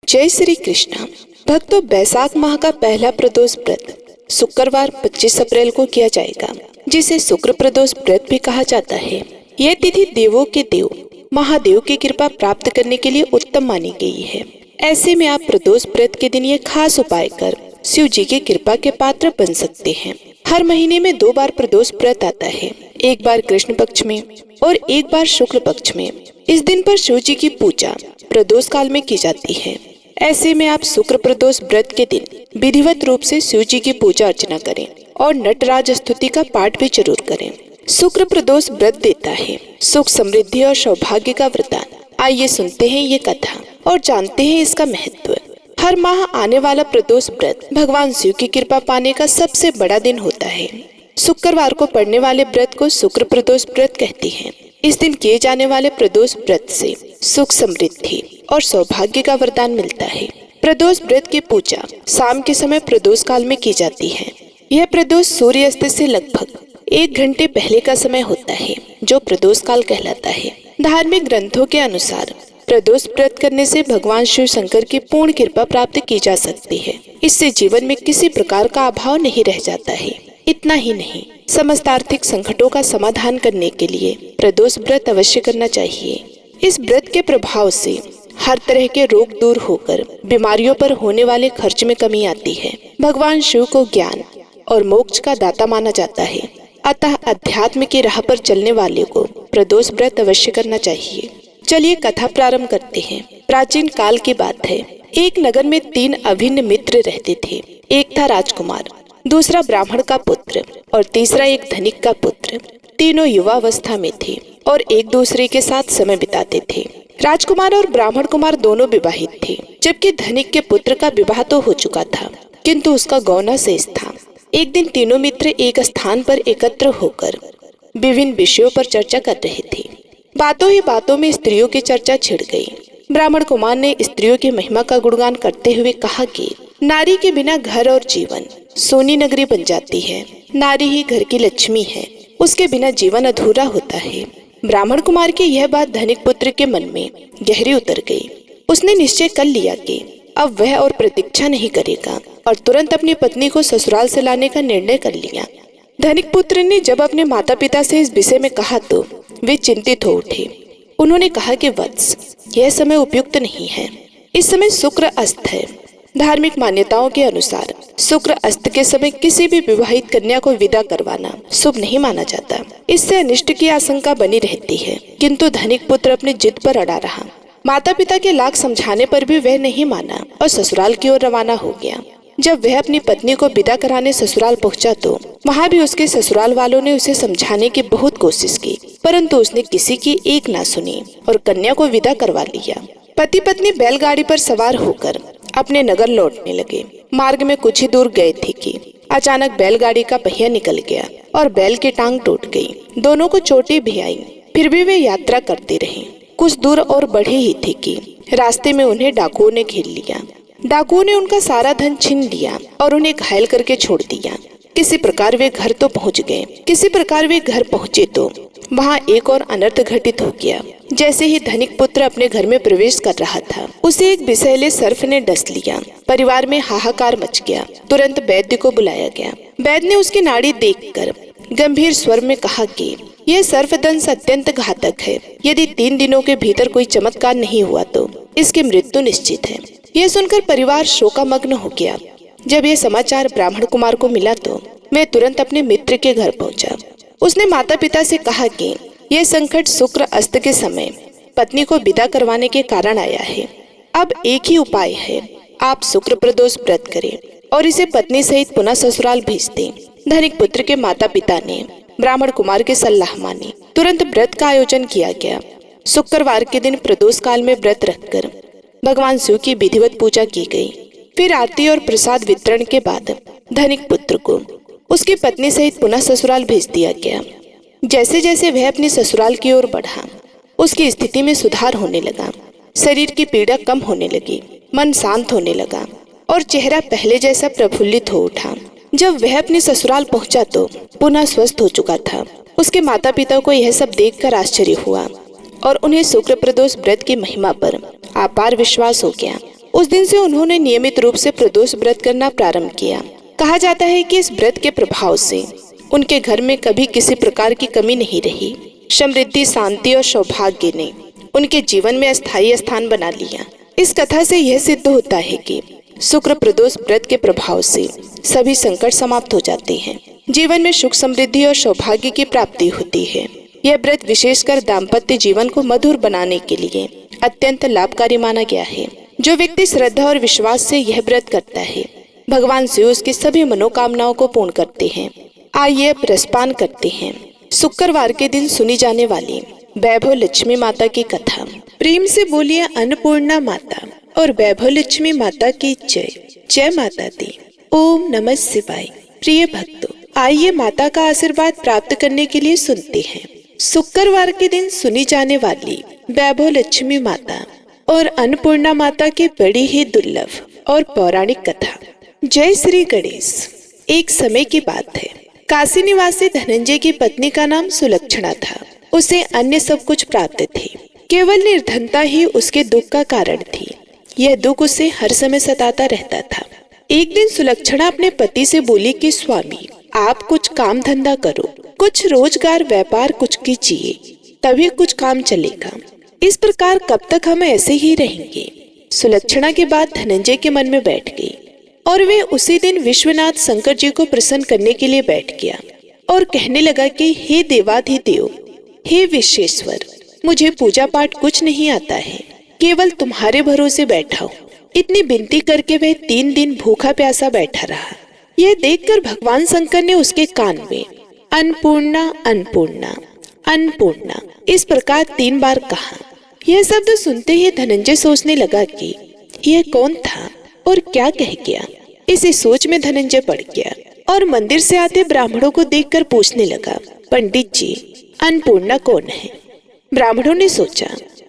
जय श्री कृष्णा। भक्तों, बैसाख माह का पहला प्रदोष व्रत शुक्रवार 25 अप्रैल को किया जाएगा, जिसे शुक्र प्रदोष व्रत भी कहा जाता है। यह तिथि देवों के देव महादेव की कृपा प्राप्त करने के लिए उत्तम मानी गई है। ऐसे में आप प्रदोष व्रत के दिन ये खास उपाय कर शिव जी की कृपा के पात्र बन सकते हैं। हर महीने में 2 बार प्रदोष व्रत आता है, एक बार कृष्ण पक्ष में और एक बार शुक्ल पक्ष में। इस दिन पर शिव जी की पूजा प्रदोष काल में की जाती है। ऐसे में आप शुक्र प्रदोष व्रत के दिन विधिवत रूप से शिव जी की पूजा अर्चना करें और नटराज स्तुति का पाठ भी जरूर करें। शुक्र प्रदोष व्रत देता है सुख, समृद्धि और सौभाग्य का वरदान। आइए सुनते हैं ये कथा और जानते हैं इसका महत्व। हर माह आने वाला प्रदोष व्रत भगवान शिव की कृपा पाने का सबसे बड़ा दिन होता है। शुक्रवार को पड़ने वाले व्रत को शुक्र प्रदोष व्रत कहते हैं। इस दिन किए जाने वाले प्रदोष व्रत से सुख, समृद्धि और सौभाग्य का वरदान मिलता है। प्रदोष व्रत की पूजा शाम के समय प्रदोष काल में की जाती है। यह प्रदोष सूर्यास्त से लगभग 1 घंटे पहले का समय होता है, जो प्रदोष काल कहलाता है। धार्मिक ग्रंथों के अनुसार प्रदोष व्रत करने से भगवान शिव शंकर की पूर्ण कृपा प्राप्त की जा सकती है। इससे जीवन में किसी प्रकार का अभाव नहीं रह जाता है। इतना ही नहीं, समस्त आर्थिक संकटों का समाधान करने के लिए प्रदोष व्रत अवश्य करना चाहिए। इस व्रत के प्रभाव से हर तरह के रोग दूर होकर बीमारियों पर होने वाले खर्च में कमी आती है। भगवान शिव को ज्ञान और मोक्ष का दाता माना जाता है, अतः अध्यात्म की राह पर चलने वाले को प्रदोष व्रत अवश्य करना चाहिए। चलिए कथा प्रारंभ करते हैं। प्राचीन काल की बात है। एक नगर में 3 अभिन्न मित्र रहते थे। एक था राजकुमार, दूसरा ब्राह्मण का पुत्र और तीसरा एक धनिक का पुत्र। तीनों युवावस्था में थे और एक दूसरे के साथ समय बिताते थे। राजकुमार और ब्राह्मण कुमार दोनों विवाहित थे, जबकि धनिक के पुत्र का विवाह तो हो चुका था, किंतु उसका गौना शेष था। एक दिन तीनों मित्र एक स्थान पर एकत्र होकर विभिन्न विषयों पर चर्चा कर रहे थे। बातों ही बातों में स्त्रियों की चर्चा छिड़ गई। ब्राह्मण कुमार ने स्त्रियों की महिमा का गुणगान करते हुए कहा कि नारी के बिना घर और जीवन सोनी नगरी बन जाती है। नारी ही घर की लक्ष्मी है, उसके बिना जीवन अधूरा होता है। ब्राह्मण कुमार की यह बात धनिक पुत्र के मन में गहरी उतर गई। उसने निश्चय कर लिया कि अब वह और प्रतीक्षा नहीं करेगा और तुरंत अपनी पत्नी को ससुराल से लाने का निर्णय कर लिया। धनिक पुत्र ने जब अपने माता पिता से इस विषय में कहा तो वे चिंतित हो उठे। उन्होंने कहा कि वत्स, यह समय उपयुक्त नहीं है। इस समय शुक्र अस्त है। धार्मिक मान्यताओं के अनुसार शुक्र अस्त के समय किसी भी विवाहित कन्या को विदा करवाना शुभ नहीं माना जाता। इससे अनिष्ट की आशंका बनी रहती है। किंतु धनिक पुत्र अपनी जिद पर अड़ा रहा। माता पिता के लाख समझाने पर भी वह नहीं माना और ससुराल की ओर रवाना हो गया। जब वह अपनी पत्नी को विदा कराने ससुराल पहुंचा तो वहां भी उसके ससुराल वालों ने उसे समझाने की बहुत कोशिश की, परंतु उसने किसी की एक ना सुनी और कन्या को विदा करवा लिया। पति पत्नी बैलगाड़ी पर सवार होकर अपने नगर लौटने लगे। मार्ग में कुछ ही दूर गए थे कि अचानक बैलगाड़ी का पहिया निकल गया और बैल की टांग टूट गई। दोनों को चोटें भी आई, फिर भी वे यात्रा करते रहे। कुछ दूर और बढ़े ही थे कि रास्ते में उन्हें डाकुओं ने घेर लिया। डाकुओं ने उनका सारा धन छीन लिया और उन्हें घायल करके छोड़ दिया। किसी प्रकार वे घर तो पहुंच गए। किसी प्रकार वे घर पहुंचे तो वहां एक और अनर्थ घटित हो गया। जैसे ही धनिक पुत्र अपने घर में प्रवेश कर रहा था, उसे एक विषैले सर्प ने डस लिया। परिवार में हाहाकार मच गया। तुरंत वैद्य को बुलाया गया। वैद्य ने उसकी नाड़ी देखकर गंभीर स्वर में कहा कि यह सर्पदंश अत्यंत घातक है। यदि 3 दिनों के भीतर कोई चमत्कार नहीं हुआ तो इसकी मृत्यु निश्चित है। यह सुनकर परिवार शोकामग्न हो गया। जब यह समाचार ब्राह्मण कुमार को मिला तो वह तुरंत अपने मित्र के घर पहुंचा। उसने माता पिता से कहा कि यह संकट शुक्र अस्त के समय पत्नी को विदा करवाने के कारण आया है। अब एक ही उपाय है, आप शुक्र प्रदोष व्रत करें और इसे पत्नी सहित पुनः ससुराल भेज दें। धनिक पुत्र के माता पिता ने ब्राह्मण कुमार की सलाह मानी। तुरंत व्रत का आयोजन किया गया। शुक्रवार के दिन प्रदोष काल में व्रत रखकर भगवान शिव की विधिवत पूजा की गई। फिर आरती और प्रसाद वितरण के बाद धनिक पुत्र को उसकी पत्नी सहित पुनः ससुराल भेज दिया गया। जैसे जैसे वह अपनी ससुराल की ओर बढ़ा, उसकी स्थिति में सुधार होने लगा। शरीर की पीड़ा कम होने लगी, मन शांत होने लगा और चेहरा पहले जैसा प्रफुल्लित हो उठा। जब वह अपने ससुराल पहुंचा तो पुनः स्वस्थ हो चुका था। उसके माता पिता को यह सब देखकर आश्चर्य हुआ और उन्हें शुक्र प्रदोष व्रत की महिमा पर अपार विश्वास हो गया। उस दिन से उन्होंने नियमित रूप से प्रदोष व्रत करना प्रारंभ किया। कहा जाता है कि इस व्रत के प्रभाव से उनके घर में कभी किसी प्रकार की कमी नहीं रही। समृद्धि, शांति और सौभाग्य ने उनके जीवन में अस्थायी स्थान बना लिया। इस कथा से यह सिद्ध होता है कि शुक्र प्रदोष व्रत के प्रभाव से सभी संकट समाप्त हो जाते हैं। जीवन में सुख, समृद्धि और सौभाग्य की प्राप्ति होती है। यह व्रत विशेषकर दाम्पत्य जीवन को मधुर बनाने के लिए अत्यंत लाभकारी माना गया है। जो व्यक्ति श्रद्धा और विश्वास से यह व्रत करता है, भगवान शिव उसकी सभी मनोकामनाओं को पूर्ण करते हैं। आइए अब रसपान करते हैं शुक्रवार के दिन सुनी जाने वाली वैभव लक्ष्मी माता की कथा। प्रेम से बोलिए अन्नपूर्णा माता और वैभव लक्ष्मी माता की जय। जय माता दी। ओम नमः शिवाय। प्रिय भक्तों, आइए माता का आशीर्वाद प्राप्त करने के लिए सुनते हैं शुक्रवार के दिन सुनी जाने वाली वैभव लक्ष्मी माता और अन्नपूर्णा माता की बड़ी ही दुर्लभ और पौराणिक कथा। जय श्री गणेश। एक समय की बात है, काशी निवासी धनंजय की पत्नी का नाम सुलक्षणा था। उसे अन्य सब कुछ प्राप्त थे, केवल निर्धनता ही उसके दुख का कारण थी। यह दुख उसे हर समय सताता रहता था। एक दिन सुलक्षणा अपने पति से बोली कि स्वामी, आप कुछ काम धंधा करो, कुछ रोजगार व्यापार कुछ कीजिए, तभी कुछ काम चलेगा। इस प्रकार कब तक हम ऐसे ही रहेंगे? सुलक्षणा की बात धनंजय के मन में बैठ गई और वे उसी दिन विश्वनाथ शंकर जी को प्रसन्न करने के लिए बैठ गया और कहने लगा कि हे देवाधिदेव, हे विश्वेश्वर, मुझे पूजा पाठ कुछ नहीं आता है, केवल तुम्हारे भरोसे बैठा हूँ। इतनी विनती करके वह 3 दिन भूखा प्यासा बैठा रहा। यह देखकर भगवान शंकर ने उसके कान में अन्नपूर्णा अन्नपूर्णा अन्नपूर्णा इस प्रकार 3 बार कहा। यह शब्द सुनते ही धनंजय सोचने लगा कि यह कौन था और क्या कह गया। इसी सोच में धनंजय पड़ गया और मंदिर से आते ब्राह्मणों को देखकर पूछने लगा, पंडित जी, अन्नपूर्णा कौन है? ब्राह्मणों ने सोचा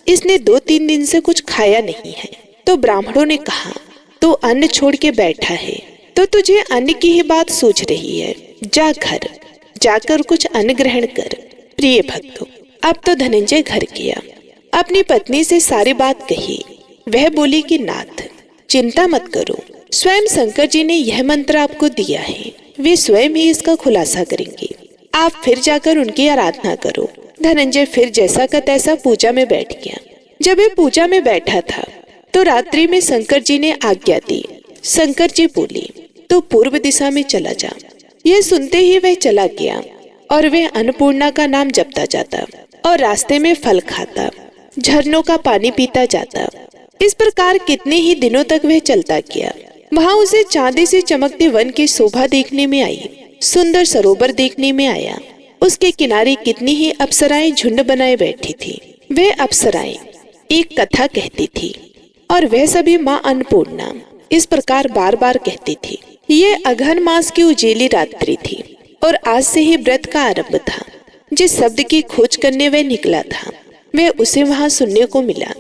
इसने 2-3 दिन से कुछ खाया नहीं है, तो ब्राह्मणों ने कहा, तो अन्न छोड़ के बैठा है तो तुझे अन्न की ही बात सूझ रही है। जा घर जाकर कुछ अन्न ग्रहण कर। प्रिय भक्तों, अब तो धनंजय घर गया, अपनी पत्नी से सारी बात कही। वह बोली कि नाथ, चिंता मत करो, स्वयं शंकर जी ने यह मंत्र आपको दिया है, वे स्वयं ही इसका खुलासा करेंगे। आप फिर जाकर उनकी आराधना करो। धनंजय फिर जैसा का तैसा पूजा में बैठ गया। जब वह पूजा में बैठा था तो रात्रि में शंकर जी ने आज्ञा दी। शंकर जी बोले, तो पूर्व दिशा में चला जा। यह सुनते ही वह चला गया और वह अन्नपूर्णा का नाम जपता जाता और रास्ते में फल खाता, झरनों का पानी पीता जाता। इस प्रकार कितने ही दिनों तक वह चलता गया। वहाँ उसे चांदी से चमकते वन की शोभा देखने में आई, सुंदर सरोवर देखने में आया। उसके किनारे कितनी ही अप्सराएं झुंड बनाए बैठी थी। वे अप्सराएं एक कथा कहती थी और वह सभी माँ अन्नपूर्णा इस प्रकार बार बार कहती थी। ये अघन मास की उजेली रात्रि थी और आज से ही व्रत का आरंभ था। जिस शब्द की खोज करने वह निकला था, वह उसे वहाँ सुनने को मिला।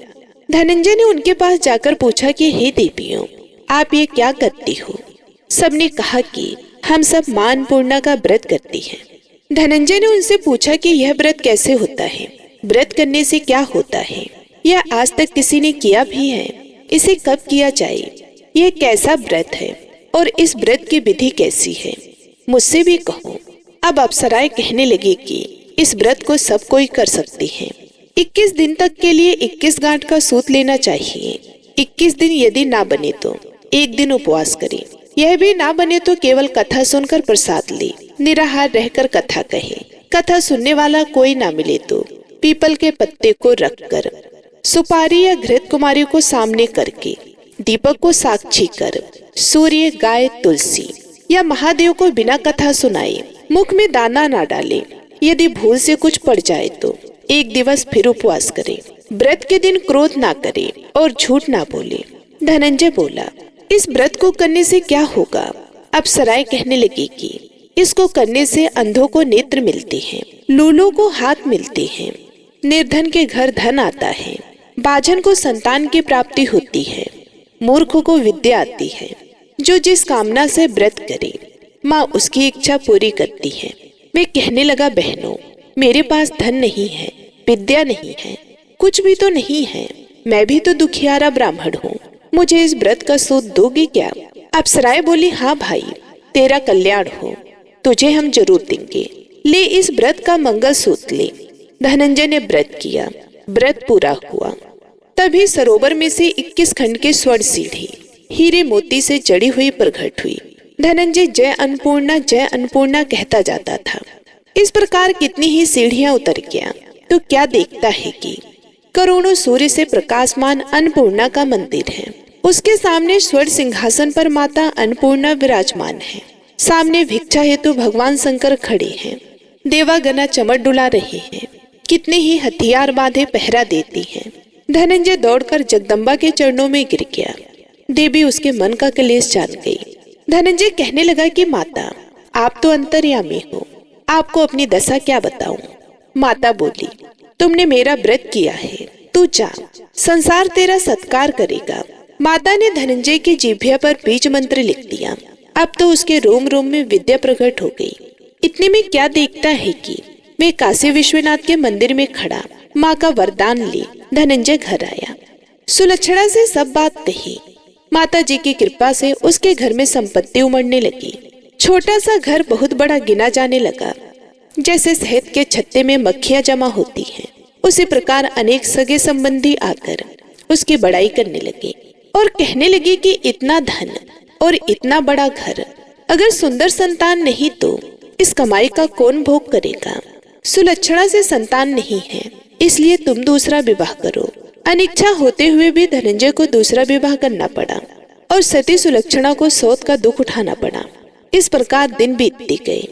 धनंजय ने उनके पास जाकर पूछा कि हे देवियों, आप ये क्या करती हो? सबने कहा कि हम सब माँ अन्नपूर्णा का व्रत करती हैं। धनंजय ने उनसे पूछा कि यह व्रत कैसे होता है, व्रत करने से क्या होता है, यह आज तक किसी ने किया भी है, इसे कब किया जाए, यह कैसा व्रत है और इस व्रत की विधि कैसी है, मुझसे भी कहो। अब अप्सराएं कहने लगी कि इस व्रत को सब कोई कर सकती है। 21 दिन तक के लिए 21 गांठ का सूत लेना चाहिए। 21 दिन यदि ना बने तो 1 दिन उपवास करे। यह भी ना बने तो केवल कथा सुनकर प्रसाद ले, निराहार रहकर कथा कहे। कथा सुनने वाला कोई ना मिले तो पीपल के पत्ते को रखकर, सुपारी या घृत कुमारी को सामने करके, दीपक को साक्षी कर, सूर्य, गाय, तुलसी या महादेव को बिना कथा सुनाए मुख में दाना ना डाले। यदि भूल से कुछ पड़ जाए तो 1 दिवस फिर उपवास करे। व्रत के दिन क्रोध ना करे और झूठ ना बोले। धनंजय बोला, इस व्रत को करने से क्या होगा? अप्सराएं कहने लगी कि इसको करने से अंधों को नेत्र मिलते हैं, लूलों को हाथ मिलते हैं, निर्धन के घर धन आता है, बाझन को संतान की प्राप्ति होती है, मूर्ख को विद्या आती है। जो जिस कामना से व्रत करे, माँ उसकी इच्छा पूरी करती है। वे कहने लगा, बहनों, मेरे पास धन नहीं है, विद्या नहीं है, कुछ भी तो नहीं है, मैं भी तो दुखियारा ब्राह्मण हूँ। मुझे इस व्रत का सूत दोगी क्या? अप्सराएं बोली, हाँ भाई, तेरा कल्याण हो, तुझे हम जरूर देंगे। ले इस व्रत का मंगल सूत्र ले। धनंजय ने व्रत किया, व्रत पूरा हुआ। तभी सरोवर में से 21 खंड के स्वर्ण सीढ़ी हीरे मोती से जड़ी हुई प्रकट हुई। धनंजय जय अन्नपूर्णा कहता जाता था। इस प्रकार कितनी ही सीढ़ियां उतर गया तो क्या देखता है कि करोड़ों सूर्य से प्रकाशमान अन्नपूर्णा का मंदिर है। उसके सामने स्वर्ण सिंहासन पर माता अन्नपूर्णा विराजमान है। सामने भिक्षा हेतु भगवान शंकर खड़े हैं। देवागना चमट डुला रहे हैं। कितने ही हथियार बांधे पहरा देती हैं। धनंजय दौड़कर जगदम्बा के चरणों में गिर गया। देवी उसके मन का क्लेश जान गई। धनंजय कहने लगा कि माता, आप तो अंतर्यामी हो, आपको अपनी दशा क्या बताऊं? माता बोली, तुमने मेरा व्रत किया है, तू जा, संसार तेरा सत्कार करेगा। माता ने धनंजय की जिह्वा पर बीज मंत्र लिख दिया। अब तो उसके रोम रोम में विद्या प्रकट हो गई। इतने में क्या देखता है कि वे काशी विश्वनाथ के मंदिर में खड़ा माँ का वरदान ले धनंजय घर आया। सुलक्षणा से सब बात कही। माता जी की कृपा से उसके घर में संपत्ति उमड़ने लगी। छोटा सा घर बहुत बड़ा गिना जाने लगा। जैसे शहद के छत्ते में मक्खियां जमा होती हैं, उसी प्रकार अनेक सगे संबंधी आकर उसकी बड़ाई करने लगे और कहने लगे कि इतना धन और इतना बड़ा घर, अगर सुंदर संतान नहीं तो इस कमाई का कौन भोग करेगा? सुलक्षणा से संतान नहीं है, इसलिए तुम दूसरा विवाह करो। अनिच्छा होते हुए भी धनंजय को दूसरा विवाह करना पड़ा और सती सुलक्षणा को सौत का दुख उठाना पड़ा। इस प्रकार दिन बीतते गए।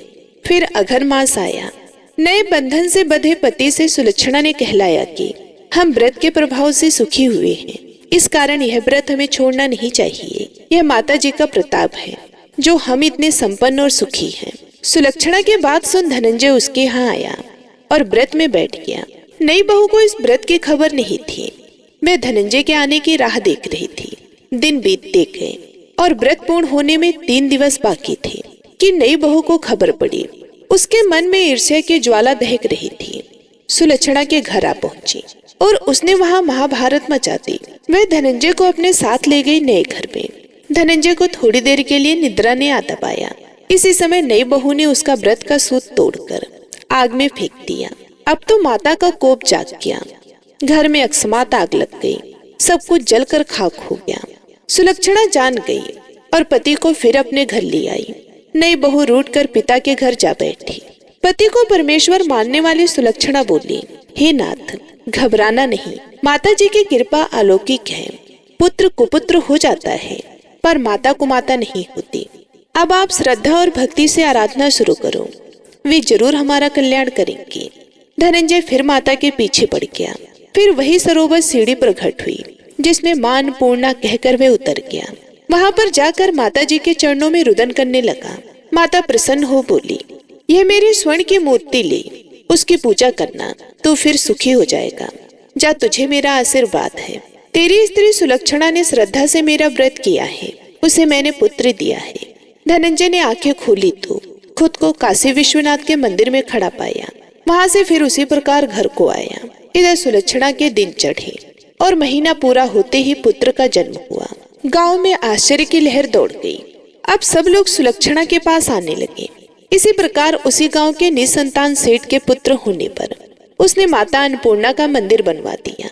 फिर अघन मास आया। नए बंधन से बंधे पति से सुलक्षणा ने कहलाया कि हम व्रत के प्रभाव से सुखी हुए हैं, इस कारण यह व्रत हमें छोड़ना नहीं चाहिए। यह माता जी का प्रताप है जो हम इतने संपन्न और सुखी हैं। सुलक्षणा के बात सुन धनंजय उसके यहाँ आया और व्रत में बैठ गया। नई बहू को इस व्रत की खबर नहीं थी। वह धनंजय के आने की राह देख रही थी। दिन बीतते गए और व्रत पूर्ण होने में 3 दिवस बाकी थे कि नई बहू को खबर पड़ी। उसके मन में ईर्ष्या की ज्वाला दहक रही थी। सुलक्षणा के घर आ पहुंची और उसने वहां महाभारत मचा दी। वह धनंजय को अपने साथ ले गई नए घर में। धनंजय को थोड़ी देर के लिए निद्रा ने आ दबाया। इसी समय नई बहू ने उसका व्रत का सूत तोड़कर आग में फेंक दिया। अब तो माता का कोप जाग गया। घर में अकस्मात आग लग गई। सब कुछ जलकर खाक हो गया। सुलक्षणा जान गई और पति को फिर अपने घर ले आई। नई बहू रूठ कर पिता के घर जा बैठी। पति को परमेश्वर मानने वाली सुलक्षणा बोली, हे नाथ, घबराना नहीं, माता जी की कृपा अलौकिक है। पुत्र कुपुत्र हो जाता है पर माता कुमाता नहीं होती। अब आप श्रद्धा और भक्ति से आराधना शुरू करो, वे जरूर हमारा कल्याण करेंगे। धनंजय फिर माता के पीछे पड़ गया। फिर वही सरोवर सीढ़ी प्रकट हुई जिसमें मां अन्नपूर्णा कहकर वे उतर गया। वहां पर जाकर माता जी के चरणों में रुदन करने लगा। माता प्रसन्न हो बोली, यह मेरी स्वर्ण की मूर्ति ले, उसकी पूजा करना तो फिर सुखी हो जाएगा। जा, तुझे मेरा आशीर्वाद है। तेरी स्त्री सुलक्षणा ने श्रद्धा से मेरा व्रत किया है, उसे मैंने पुत्र दिया है। धनंजय ने आंखें खोली तो खुद को काशी विश्वनाथ के मंदिर में खड़ा पाया। वहां से फिर उसी प्रकार घर को आया। इधर सुलक्षणा के दिन चढ़े और महीना पूरा होते ही पुत्र का जन्म हुआ। गांव में आश्चर्य की लहर दौड़ गई। अब सब लोग सुलक्षणा के पास आने लगे। इसी प्रकार उसी गांव के निसंतान सेठ के पुत्र होने पर उसने माता अन्नपूर्णा का मंदिर बनवा दिया।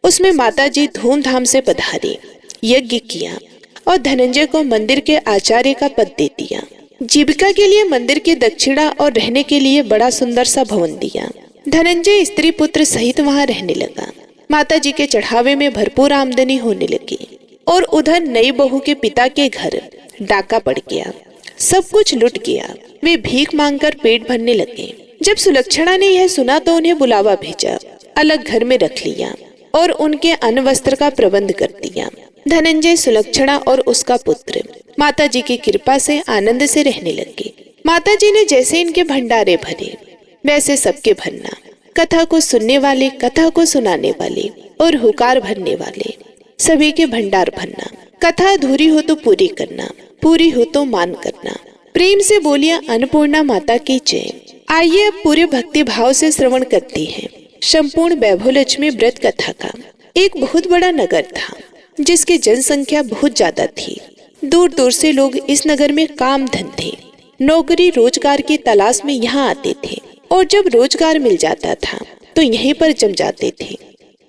उसमें माता जी धूमधाम से पधारी, यज्ञ किया और धनंजय को मंदिर के आचार्य का पद दे दिया। जीविका के लिए मंदिर की दक्षिणा और रहने के लिए बड़ा सुंदर सा भवन दिया। धनंजय स्त्री पुत्र सहित वहां रहने लगा। माता जी के चढ़ावे में भरपूर आमदनी होने लगी और उधर नई बहू के पिता के घर डाका पड़ गया। सब कुछ लुट गया। वे भीख मांगकर पेट भरने लगे। जब सुलक्षणा ने यह सुना तो उन्हें बुलावा भेजा, अलग घर में रख लिया और उनके अन्न वस्त्र का प्रबंध कर दिया। धनंजय, सुलक्षणा और उसका पुत्र माता जी की कृपा से आनंद से रहने लगे। माता जी ने जैसे इनके भंडारे भरे वैसे सबके भरना। कथा को सुनने वाले, कथा को सुनाने वाले और हुकार भरने वाले सभी के भंडार भरना। कथा अधूरी हो तो पूरी करना, पूरी हो तो मान करना। प्रेम से बोलिया अन्नपूर्णा माता की जय। आइए अब पूरे भक्ति भाव से श्रवण करती हैं संपूर्ण वैभव लक्ष्मी व्रत कथा का। एक बहुत बड़ा नगर था। जिसकी जनसंख्या बहुत ज्यादा थी। दूर दूर से लोग इस नगर में काम धंधे, नौकरी रोजगार की तलाश में यहाँ आते थे और जब रोजगार मिल जाता था तो यहीं पर जम जाते थे,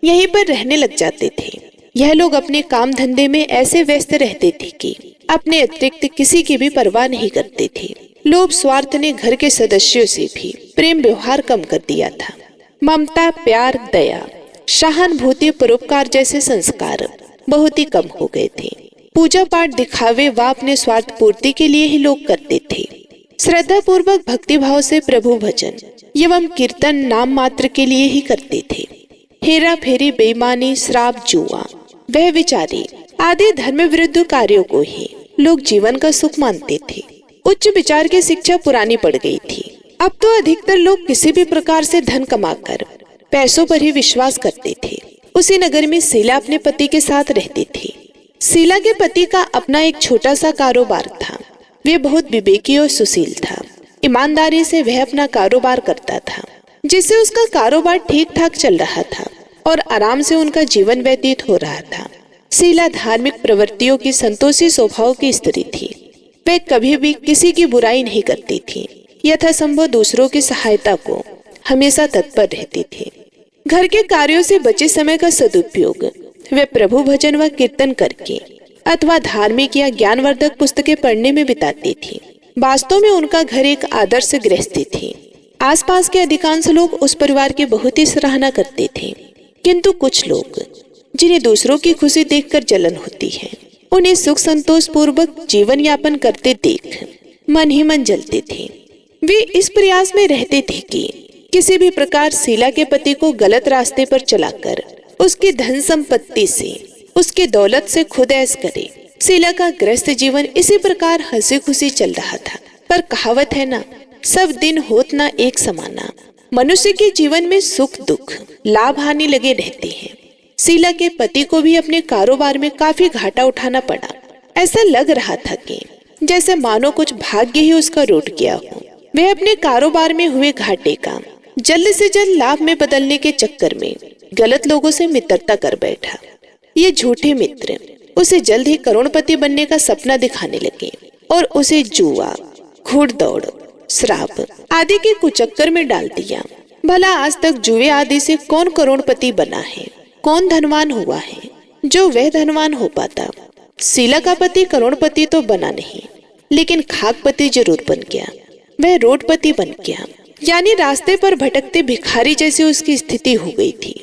यहीं पर रहने लग जाते थे। यह लोग अपने काम धंधे में ऐसे व्यस्त रहते थे कि अपने अतिरिक्त किसी की भी परवाह नहीं करते थे। लोभ स्वार्थ ने घर के सदस्यों से भी प्रेम व्यवहार कम कर दिया था। ममता, प्यार, दया, सहानुभूति, परोपकार जैसे संस्कार बहुत ही कम हो गए थे। पूजा पाठ दिखावे व अपने स्वार्थ पूर्ति के लिए ही लोग करते थे। श्रद्धा पूर्वक भक्ति भाव से प्रभु भजन एवं कीर्तन नाम मात्र के लिए ही करते थे। हेरा फेरी, बेईमानी, श्राप, जुआ, वह विचारी आदि धर्म विरुद्ध कार्यों को ही लोग जीवन का सुख मानते थे। उच्च विचार की शिक्षा पुरानी पड़ गई थी। अब तो अधिकतर लोग किसी भी प्रकार से धन कमाकर पैसों पर ही विश्वास करते थे। उसी नगर में शीला अपने पति के साथ रहती थी। शीला के पति का अपना एक छोटा सा कारोबार था। वे बहुत विवेकी और सुशील था। ईमानदारी से वह अपना कारोबार करता था, जिससे उसका कारोबार ठीक ठाक चल रहा था और आराम से उनका जीवन व्यतीत हो रहा था। शीला धार्मिक प्रवृत्तियों की संतोषी स्वभाव की स्त्री थी। वह कभी भी किसी की बुराई नहीं करती थी। यथासंभव दूसरों की सहायता को हमेशा तत्पर रहती थी। घर के कार्यों से बचे समय का सदुपयोग वे प्रभु भजन व कीर्तन करके अथवा धार्मिक या ज्ञानवर्धक पुस्तकें पढ़ने में बिताती थी। वास्तव में उनका घर एक आदर्श गृहस्थी थी। आसपास के अधिकांश लोग उस परिवार की बहुत ही सराहना करते थे, किंतु कुछ लोग जिन्हें दूसरों की खुशी देखकर जलन होती है, उन्हें सुख संतोष पूर्वक जीवन यापन करते देख मन ही मन जलते थे। वे इस प्रयास में रहते थे कि किसी भी प्रकार शीला के पति को गलत रास्ते पर चलाकर उसकी धन संपत्ति से, उसकी दौलत से खुद ऐश करे। शीला का गृहस्थ जीवन इसी प्रकार हंसी खुशी चल रहा था। पर कहावत है ना, सब दिन होत ना एक समाना। मनुष्य के जीवन में सुख दुख, लाभ हानि लगे रहते हैं। शीला के पति को भी अपने कारोबार में काफी घाटा उठाना पड़ा। ऐसा लग रहा था कि जैसे मानो कुछ भाग्य ही उसका रूठ गया हो। वह अपने कारोबार में हुए घाटे का जल्द से जल्द लाभ में बदलने के चक्कर में गलत लोगों से मित्रता कर बैठा। ये झूठे मित्र उसे जल्द ही करोड़पति बनने का सपना दिखाने लगे और उसे जुआ, घुड़दौड़, श्राप आदि के कुचक्कर में डाल दिया। भला आज तक जुए आदि से कौन करोड़पति बना है, कौन धनवान हुआ है जो वह धनवान हो पाता। शीला का पति करोड़पति तो बना नहीं, लेकिन खाकपति जरूर बन गया। वह रोडपति बन गया, यानी रास्ते पर भटकते भिखारी जैसी उसकी स्थिति हो गई थी।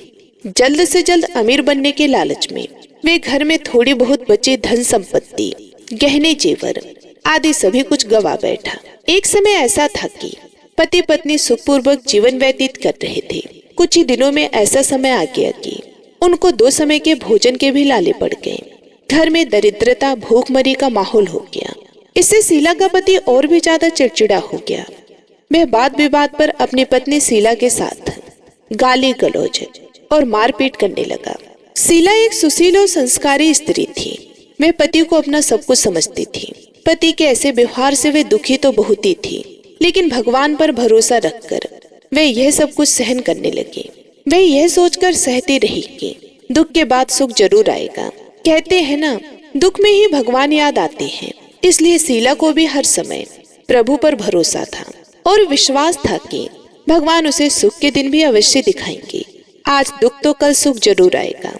जल्द से जल्द अमीर बनने के लालच में वे घर में थोड़ी बहुत बची धन संपत्ति, गहने जेवर आदि सभी कुछ गवा बैठा। एक समय ऐसा था कि पति पत्नी सुखपूर्वक जीवन व्यतीत कर रहे थे। कुछ ही दिनों में ऐसा समय आ गया कि उनको 2 समय के भोजन के भी लाले पड़ गए। घर में दरिद्रता, भूखमरी का माहौल हो गया। इससे शीला का पति और भी ज्यादा चिड़चिड़ा हो गया। वह बात विवाद पर अपनी पत्नी शीला के साथ गाली गलौज और मारपीट करने लगा। शीला एक सुशील और संस्कारी स्त्री थी। वह पति को अपना सब कुछ समझती थी। पति के ऐसे व्यवहार से वे दुखी तो बहुत ही थी, लेकिन भगवान पर भरोसा रखकर वे यह सब कुछ सहन करने लगे। वे यह सोचकर सहती रही कि दुख के बाद सुख जरूर आएगा। कहते हैं ना, दुख में ही भगवान याद आते हैं। इसलिए शीला को भी हर समय प्रभु पर भरोसा था और विश्वास था कि भगवान उसे सुख के दिन भी अवश्य दिखाएंगे। आज दुख तो कल सुख जरूर आएगा।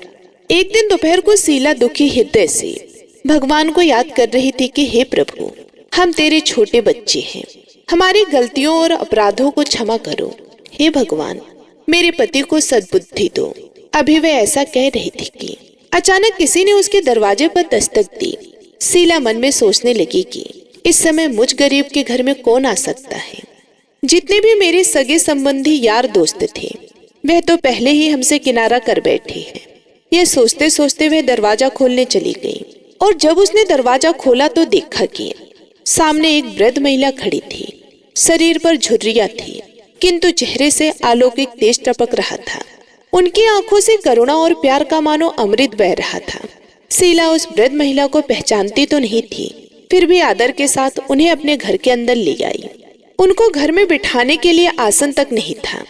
एक दिन दोपहर को शीला दुखी हृदय से भगवान को याद कर रही थी कि हे प्रभु, हम तेरे छोटे बच्चे हैं, हमारी गलतियों और अपराधों को क्षमा करो। हे भगवान, मेरे पति को सद्बुद्धि दो। अभी वह ऐसा कह रही थी कि अचानक किसी ने उसके दरवाजे पर दस्तक दी। शीला मन में सोचने लगी कि इस समय मुझ गरीब के घर में कौन आ सकता है। जितने भी मेरे सगे संबंधी यार दोस्त थे, वह तो पहले ही हमसे किनारा कर बैठे हैं। यह सोचते सोचते वह दरवाजा खोलने चली गई और जब उसने दरवाजा खोला तो देखा कि सामने एक वृद्ध महिला खड़ी थी। शरीर पर झुर्रियां थी, किंतु चेहरे से अलौकिक तेज टपक रहा था। उनकी आंखों से करुणा और प्यार का मानो अमृत बह रहा था। शीला उस वृद्ध महिला को पहचानती तो नहीं थी, फिर भी आदर के साथ उन्हें अपने घर के अंदर ले आई। उनको घर में बिठाने के लिए आसन तक नहीं था,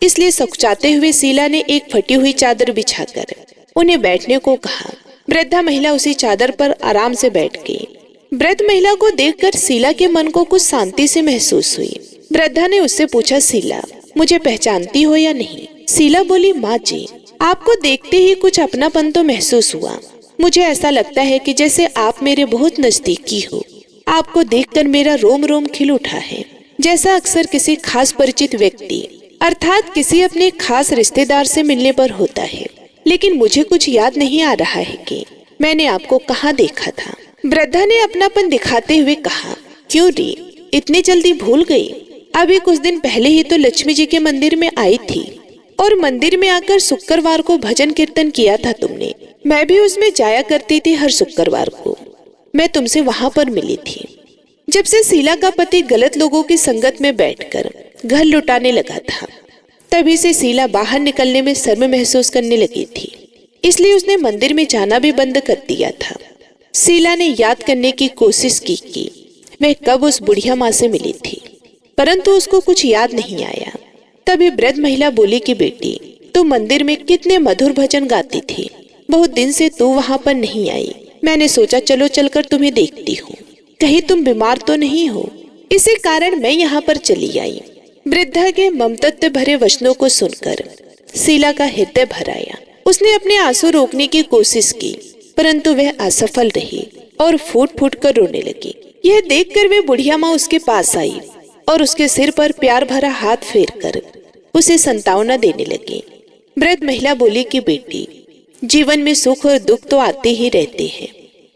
इसलिए सकुचाते हुए शीला ने एक फटी हुई चादर बिछाकर उन्हें बैठने को कहा। वृद्धा महिला उसी चादर पर आराम से बैठ गई। वृद्ध महिला को देखकर शीला के मन को कुछ शांति से महसूस हुई। वृद्धा ने उससे पूछा, शीला, मुझे पहचानती हो या नहीं? शीला बोली, माँ जी, आपको देखते ही कुछ अपनापन तो महसूस हुआ। मुझे ऐसा लगता है कि जैसे आप मेरे बहुत नजदीकी हो। आपको देखकर मेरा रोम रोम खिल उठा है, जैसा अक्सर किसी खास परिचित व्यक्ति अर्थात किसी अपने खास रिश्तेदार से मिलने पर होता है। लेकिन मुझे कुछ याद नहीं आ रहा है कि मैंने आपको कहाँ देखा था। वृद्धा ने अपनापन दिखाते हुए कहा, क्यों री, इतनी जल्दी भूल गई? अभी कुछ दिन पहले ही तो लक्ष्मी जी के मंदिर में आई थी और मंदिर में आकर शुक्रवार को भजन कीर्तन किया था तुमने। मैं भी उसमें जाया करती थी हर शुक्रवार को। मैं तुमसे वहां पर मिली थी। जब से शीला का पति गलत लोगों की संगत में बैठकर घर लुटाने लगा था, तभी से शीला बाहर निकलने में शर्म महसूस करने लगी थी। इसलिए उसने मंदिर में जाना भी बंद कर दिया था। शीला ने याद करने की कोशिश की कि वह कब उस बुढ़िया माँ से मिली थी, परंतु उसको कुछ याद नहीं आया। तभी वृद्ध महिला बोली कि बेटी, तू मंदिर में कितने मधुर भजन गाती थी। बहुत दिन से तू वहाँ पर नहीं आई। मैंने सोचा चलो चलकर तुम्हें देखती हूँ, कहीं तुम बीमार तो नहीं हो। इसी कारण मैं यहाँ पर चली आई। वृद्धा के ममतत्व भरे वचनों को सुनकर शीला का हृदय भर आया। उसने अपने आंसू रोकने की कोशिश की, परंतु वह असफल रही और फूट फूट कर रोने लगी। यह देखकर वे बुढ़िया माँ उसके पास आई और उसके सिर पर प्यार भरा हाथ फेर कर उसे सांत्वना देने लगी। वृद्ध महिला बोली कि बेटी, जीवन में सुख और दुख तो आते ही रहते हैं।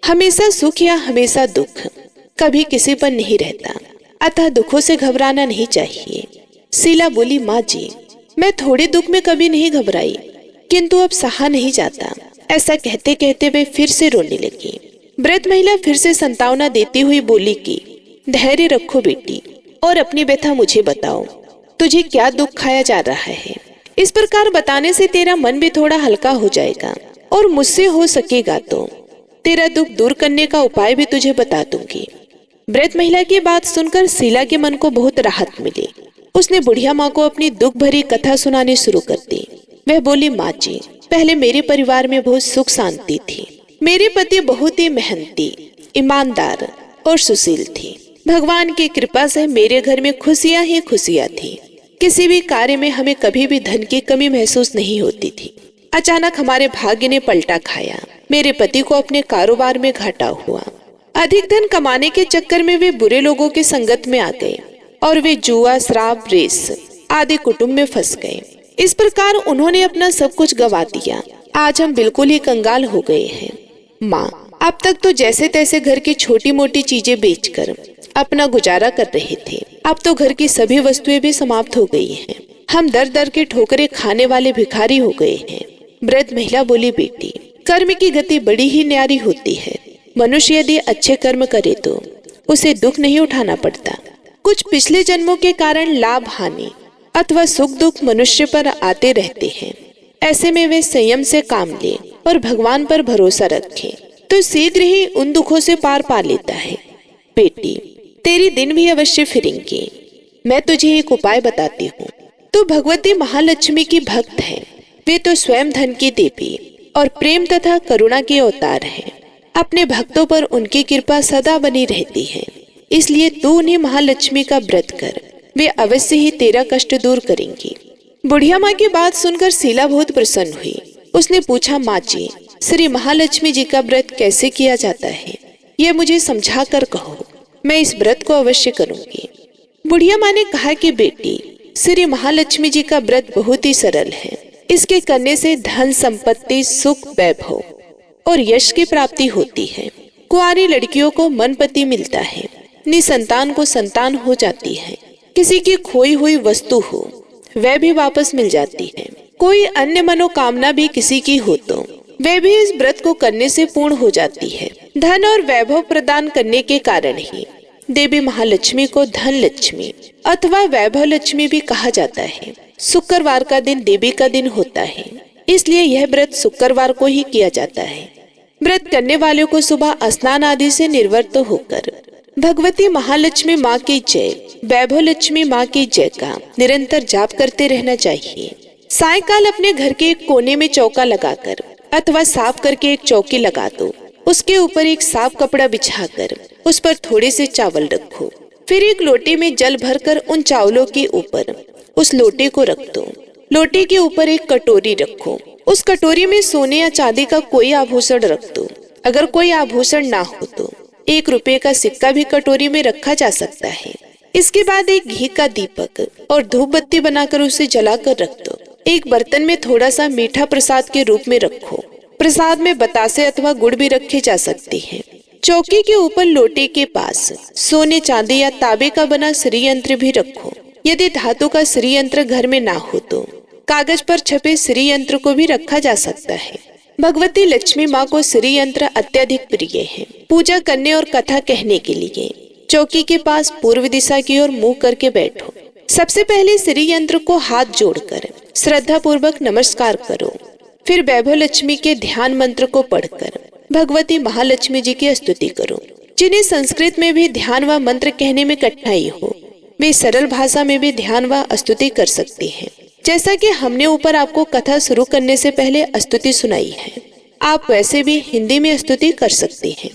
हमेशा सुख या हमेशा दुख कभी किसी पर नहीं रहता, अतः दुखों से घबराना नहीं चाहिए। शीला बोली, माँ जी, मैं थोड़े दुख में कभी नहीं घबराई, किंतु अब सहा नहीं जाता। ऐसा कहते कहते वे फिर से रोने लगी। वृद्ध महिला फिर से सांत्वना देती हुई बोली कि धैर्य रखो बेटी और अपनी व्यथा मुझे बताओ। तुझे क्या दुख खाया जा रहा है? इस प्रकार बताने से तेरा मन भी थोड़ा हल्का हो जाएगा और मुझसे हो सकेगा तो तेरा दुख दूर करने का उपाय भी तुझे बता दूंगी। वृद्ध महिला की बात सुनकर शीला के मन को बहुत राहत मिली। उसने बुढ़िया माँ को अपनी दुख भरी कथा सुनानी शुरू कर दी। वह बोली, माँ जी, पहले मेरे परिवार में बहुत सुख शांति थी। मेरे पति बहुत ही मेहनती, ईमानदार और सुशील थे। भगवान की कृपा से मेरे घर में खुशियां ही खुशियां थी। किसी भी कार्य में हमें कभी भी धन की कमी महसूस नहीं होती थी। अचानक हमारे भाग्य ने पलटा खाया। मेरे पति को अपने कारोबार में घाटा हुआ। अधिक धन कमाने के चक्कर में वे बुरे लोगों की संगत में आ गए और वे जुआ, शराब, रेस आदि कुटुंब में फंस गए। इस प्रकार उन्होंने अपना सब कुछ गवा दिया। आज हम बिल्कुल ही कंगाल हो गए हैं। माँ, अब तक तो जैसे तैसे घर की छोटी मोटी चीजें बेचकर अपना गुजारा कर रहे थे। अब तो घर की सभी वस्तुएं भी समाप्त हो गई हैं। हम दर दर के ठोकरें खाने वाले भिखारी हो गए हैं। वृद्ध महिला बोली, बेटी, कर्म की गति बड़ी ही न्यारी होती है। मनुष्य यदि अच्छे कर्म करे तो उसे दुख नहीं उठाना पड़ता। कुछ पिछले जन्मों के कारण लाभ हानि अथवा सुख दुख मनुष्य पर आते रहते हैं। ऐसे में वे संयम से काम ले और भगवान पर भरोसा रखे तो शीघ्र ही उन दुखों से पार पा लेता है। बेटी, तेरी दिन भी अवश्य फिरेंगे। मैं तुझे एक उपाय बताती हूँ। तू भगवती महालक्ष्मी की भक्त है। वे तो स्वयं धन की देवी और प्रेम तथा करुणा के अवतार है। अपने भक्तों पर उनकी कृपा सदा बनी रहती है। इसलिए तू उन्हें महालक्ष्मी का व्रत कर, वे अवश्य ही तेरा कष्ट दूर करेंगी। बुढ़िया माँ की बात सुनकर शीला बहुत प्रसन्न हुई। उसने पूछा, माँ जी, श्री महालक्ष्मी जी का व्रत कैसे किया जाता है? ये मुझे समझा कर कहो, मैं इस व्रत को अवश्य करूंगी। बुढ़िया माँ ने कहा कि बेटी, श्री महालक्ष्मी जी का व्रत बहुत ही सरल है। इसके करने से धन संपत्ति, सुख, वैभव और यश की प्राप्ति होती है। कुंवारी लड़कियों को मनपति मिलता है। निसंतान को संतान हो जाती है। किसी की खोई हुई वस्तु हो वह भी वापस मिल जाती है। कोई अन्य मनोकामना भी किसी की हो तो वह भी इस व्रत को करने से पूर्ण हो जाती है। धन और वैभव प्रदान करने के कारण ही देवी महालक्ष्मी को धन लक्ष्मी अथवा वैभव लक्ष्मी भी कहा जाता है। शुक्रवार का दिन देवी का दिन होता है, इसलिए यह व्रत शुक्रवार को ही किया जाता है। व्रत करने वालों को सुबह स्नान आदि से निर्वृत्त होकर भगवती महालक्ष्मी माँ की जय, वैभव लक्ष्मी माँ की जय का निरंतर जाप करते रहना चाहिए। सायंकाल अपने घर के एक कोने में चौका लगाकर अथवा साफ करके एक चौकी लगा दो। उसके ऊपर एक साफ कपड़ा बिछाकर उस पर थोड़े से चावल रखो। फिर एक लोटे में जल भरकर उन चावलों के ऊपर उस लोटे को रख दो। लोटे के ऊपर एक कटोरी रखो। उस कटोरी में सोने या चांदी का कोई आभूषण रख दो। अगर कोई आभूषण ना हो तो 1 रुपये का सिक्का भी कटोरी में रखा जा सकता है। इसके बाद एक घी का दीपक और धूप बत्ती बनाकर उसे जलाकर रख दो। एक बर्तन में थोड़ा सा मीठा प्रसाद के रूप में रखो। प्रसाद में बतासे अथवा गुड़ भी रखे जा सकते हैं। चौकी के ऊपर लोटे के पास सोने चांदी या तांबे का बना श्री यंत्र भी रखो। यदि धातु का श्री यंत्र घर में ना हो तो कागज पर छपे श्री यंत्र को भी रखा जा सकता है। भगवती लक्ष्मी माँ को श्री यंत्र अत्यधिक प्रिय है। पूजा करने और कथा कहने के लिए चौकी के पास पूर्व दिशा की ओर मुंह करके बैठो। सबसे पहले श्री यंत्र को हाथ जोड़कर श्रद्धा पूर्वक नमस्कार करो। फिर वैभव लक्ष्मी के ध्यान मंत्र को पढ़कर भगवती महालक्ष्मी जी की स्तुति करो। जिन्हें संस्कृत में भी ध्यान व मंत्र कहने में कठिनाई हो, वे सरल भाषा में भी ध्यान व स्तुति कर सकते हैं। जैसा कि हमने ऊपर आपको कथा शुरू करने से पहले स्तुति सुनाई है, आप वैसे भी हिंदी में स्तुति कर सकते हैं।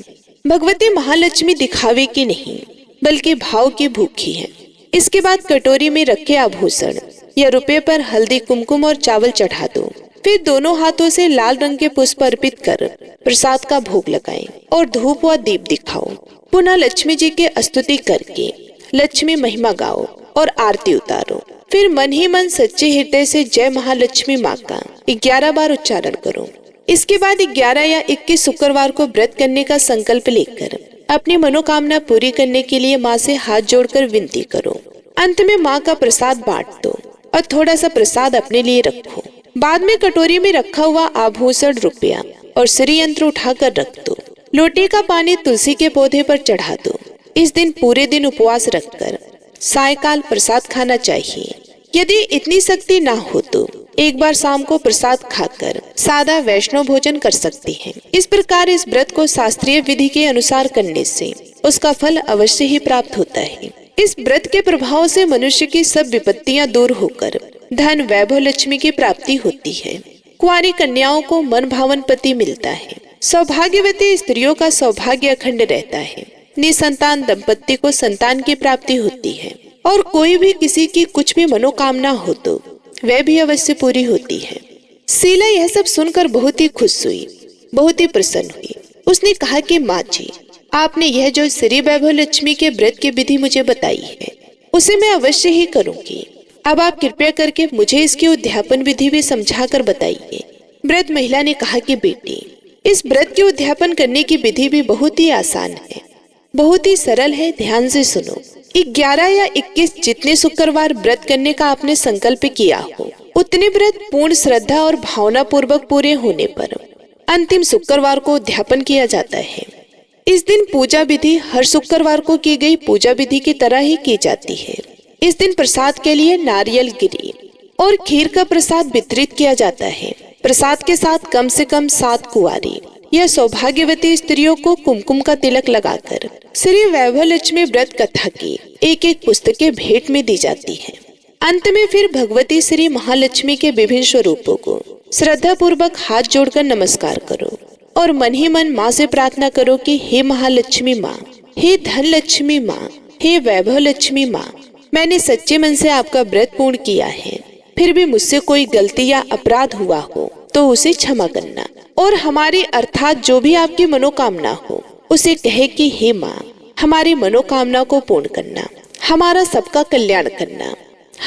भगवती महालक्ष्मी दिखावे की नहीं बल्कि भाव की भूखी है। इसके बाद कटोरी में रखे आभूषण या रुपये पर हल्दी, कुमकुम और चावल चढ़ा दो। फिर दोनों हाथों से लाल रंग के पुष्प अर्पित कर प्रसाद का भोग लगाएं और धूप व दीप दिखाओ। पुनः लक्ष्मी जी की स्तुति करके लक्ष्मी महिमा गाओ और आरती उतारो। फिर मन ही मन सच्चे हृदय से जय महालक्ष्मी माँ का 11 बार उच्चारण करो। इसके बाद 11 या 21 शुक्रवार को व्रत करने का संकल्प लेकर अपनी मनोकामना पूरी करने के लिए माँ से हाथ जोड़कर विनती करो। अंत में माँ का प्रसाद बांट दो और थोड़ा सा प्रसाद अपने लिए रखो। बाद में कटोरी में रखा हुआ आभूषण, रुपया और श्री यंत्र उठाकर रख दो। लोटे का पानी तुलसी के पौधे पर चढ़ा दो। इस दिन पूरे दिन उपवास रखकर सायकाल प्रसाद खाना चाहिए। यदि इतनी शक्ति ना हो तो एक बार शाम को प्रसाद खाकर सादा वैष्णव भोजन कर सकते हैं। इस प्रकार इस व्रत को शास्त्रीय विधि के अनुसार करने से उसका फल अवश्य ही प्राप्त होता है। इस व्रत के प्रभाव से मनुष्य की सब विपत्तियां दूर होकर धन, वैभव, लक्ष्मी की प्राप्ति होती है। कुंवारी कन्याओं को मन भावन पति मिलता है। सौभाग्यवती स्त्रियों का सौभाग्य अखंड रहता है। निसंतान दंपत्ति को संतान की प्राप्ति होती है और कोई भी किसी की कुछ भी मनोकामना हो तो वह भी अवश्य पूरी होती है। शीला यह सब सुनकर बहुत ही खुश हुई, बहुत ही प्रसन्न हुई। उसने कहा कि माँ जी, आपने यह जो श्री वैभव लक्ष्मी के व्रत की विधि मुझे बताई है उसे मैं अवश्य ही करूंगी। अब आप कृपया करके मुझे इसकी उद्यापन विधि भी समझा कर बताइए। व्रत महिला ने कहा कि बेटी, इस व्रत के उद्यापन करने की विधि भी बहुत ही आसान है, बहुत ही सरल है। ध्यान से सुनो। 11 या 21 जितने शुक्रवार व्रत करने का आपने संकल्प किया हो, उतने व्रत पूर्ण श्रद्धा और भावना पूर्वक पूरे होने पर अंतिम शुक्रवार को उद्यापन किया जाता है। इस दिन पूजा विधि हर शुक्रवार को की गई पूजा विधि की तरह ही की जाती है। इस दिन प्रसाद के लिए नारियल, गिरी और खीर का प्रसाद वितरित किया जाता है। प्रसाद के साथ कम से कम 7 कुंवारी या सौभाग्यवती स्त्रियों को कुमकुम का तिलक लगाकर श्री वैभव लक्ष्मी व्रत कथा की एक पुस्तकें भेंट में दी जाती है। अंत में फिर भगवती श्री महालक्ष्मी के विभिन्न स्वरूपों को श्रद्धा पूर्वक हाथ जोड़कर नमस्कार करो और मन ही मन माँ से प्रार्थना करो कि हे महालक्ष्मी माँ, हे धन लक्ष्मी माँ, हे वैभव लक्ष्मी माँ, मैंने सच्चे मन से आपका व्रत पूर्ण किया है। फिर भी मुझसे कोई गलती या अपराध हुआ हो तो उसे क्षमा करना और हमारी अर्थात जो भी आपकी मनोकामना हो उसे कहे कि हे माँ, हमारी मनोकामना को पूर्ण करना, हमारा सबका कल्याण करना,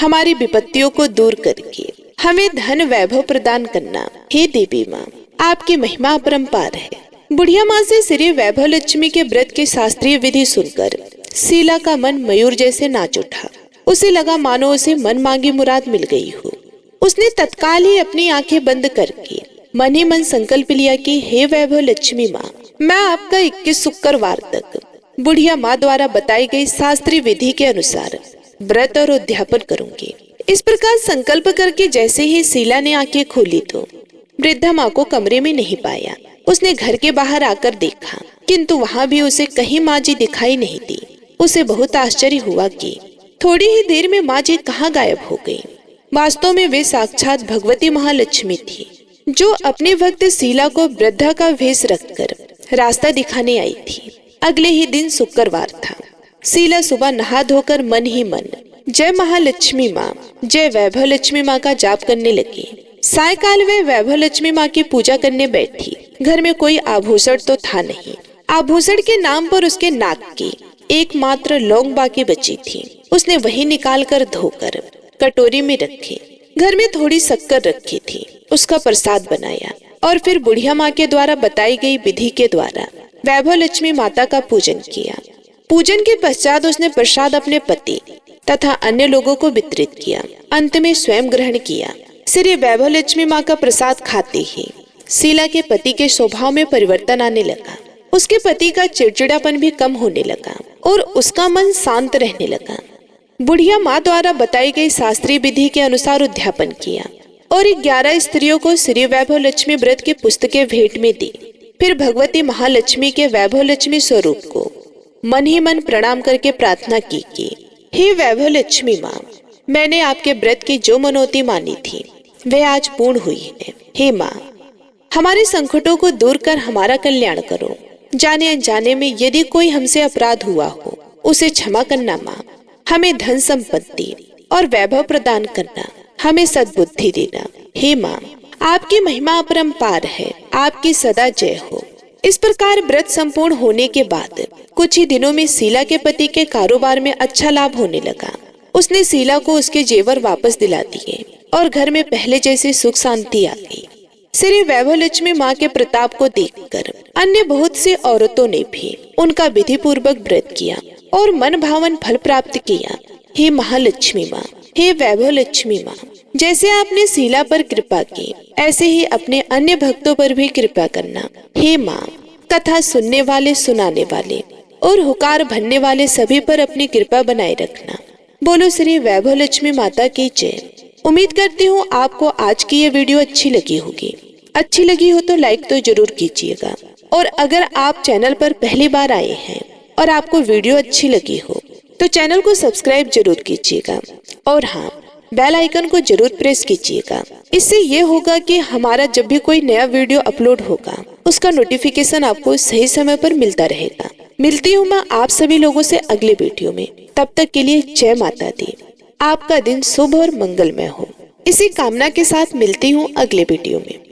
हमारी विपत्तियों को दूर करके हमें धन वैभव प्रदान करना। हे देवी माँ, आपकी महिमा अपरंपार है। बुढ़िया माँ से श्री वैभव लक्ष्मी के व्रत की शास्त्रीय विधि सुनकर शीला का मन मयूर जैसे नाच उठा। उसे लगा मानो उसे मन मांगी मुराद मिल गई हो। उसने तत्काल ही अपनी आंखें बंद करके मन ही मन संकल्प लिया कि हे वैभव लक्ष्मी माँ, मैं आपका 21 शुक्रवार तक बुढ़िया माँ द्वारा बताई गई शास्त्रीय विधि के अनुसार व्रत और उद्यापन करूंगी। इस प्रकार संकल्प करके जैसे ही शीला ने आंखें खोली तो वृद्धा माँ को कमरे में नहीं पाया। उसने घर के बाहर आकर देखा, किंतु वहाँ भी उसे कहीं माँ जी दिखाई नहीं दी। उसे बहुत आश्चर्य हुआ कि थोड़ी ही देर में माँ जी कहाँ गायब हो गई। वास्तव में वे साक्षात भगवती महालक्ष्मी थी। जो अपने भक्त शीला को वृद्धा का वेश रखकर रास्ता दिखाने आई थी। अगले ही दिन शुक्रवार था। शीला सुबह नहा धोकर मन ही मन जय महालक्ष्मी माँ, जय वैभव लक्ष्मी माँ का जाप करने लगी। सायकाल वे वैभव लक्ष्मी माँ की पूजा करने बैठी। घर में कोई आभूषण तो था नहीं। आभूषण के नाम पर उसके नाक की एकमात्र लौंग बाकी बची थी। उसने वही निकाल कर धोकर कटोरी में रखी। घर में थोड़ी शक्कर रखी थी, उसका प्रसाद बनाया और फिर बुढ़िया माँ के द्वारा बताई गई विधि के द्वारा वैभव लक्ष्मी माता का पूजन किया। पूजन के पश्चात उसने प्रसाद अपने पति तथा अन्य लोगों को वितरित किया। अंत में स्वयं ग्रहण किया। श्री वैभव लक्ष्मी माँ का प्रसाद खाते ही शीला के पति के स्वभाव में परिवर्तन आने लगा। उसके पति का चिड़चिड़ापन भी कम होने लगा और उसका मन शांत रहने लगा। बुढ़िया माँ द्वारा बताई गई शास्त्रीय विधि के अनुसार उद्यापन किया और 11 स्त्रियों को श्री वैभव लक्ष्मी व्रत की पुस्तकें भेंट में दी। फिर भगवती महालक्ष्मी के वैभव लक्ष्मी स्वरूप को मन ही मन प्रणाम करके प्रार्थना की कि हे वैभव लक्ष्मी माँ, मैंने आपके व्रत की जो मनौती मानी थी वह आज पूर्ण हुई है। हे माँ, हमारे संकटों को दूर कर हमारा कल्याण करो। जाने अनजाने में यदि कोई हमसे अपराध हुआ हो उसे क्षमा करना माँ। हमें धन संपत्ति और वैभव प्रदान करना, हमें सद्बुद्धि देना। हे माँ, आपकी महिमा अपरंपार है, आपकी सदा जय हो। इस प्रकार व्रत संपूर्ण होने के बाद कुछ ही दिनों में शीला के पति के कारोबार में अच्छा लाभ होने लगा। उसने शीला को उसके जेवर वापस दिला दिए और घर में पहले जैसी सुख शांति आ गई। श्री वैभव लक्ष्मी माँ के प्रताप को देखकर अन्य बहुत सी औरतों ने भी उनका विधि पूर्वक व्रत किया और मन भावन फल प्राप्त किया। हे महालक्ष्मी माँ, हे वैभव लक्ष्मी माँ, जैसे आपने शीला पर कृपा की ऐसे ही अपने अन्य भक्तों पर भी कृपा करना। हे माँ, कथा सुनने वाले, सुनाने वाले और हुकार भरने वाले सभी पर अपनी कृपा बनाए रखना। बोलो श्री वैभव लक्ष्मी माता की जय। उम्मीद करती हूँ आपको आज की ये वीडियो अच्छी लगी होगी। अच्छी लगी हो तो लाइक तो जरूर कीजिएगा और अगर आप चैनल पर पहली बार आए हैं और आपको वीडियो अच्छी लगी हो तो चैनल को सब्सक्राइब जरूर कीजिएगा और हाँ, बेल आइकन को जरूर प्रेस कीजिएगा। इससे ये होगा कि हमारा जब भी कोई नया वीडियो अपलोड होगा उसका नोटिफिकेशन आपको सही समय पर मिलता रहेगा। मिलती हूँ मैं आप सभी लोगों से अगले वीडियो में। तब तक के लिए जय माता दी। आपका दिन शुभ और मंगलमय हो। इसी कामना के साथ मिलती हूँ अगले वीडियो में।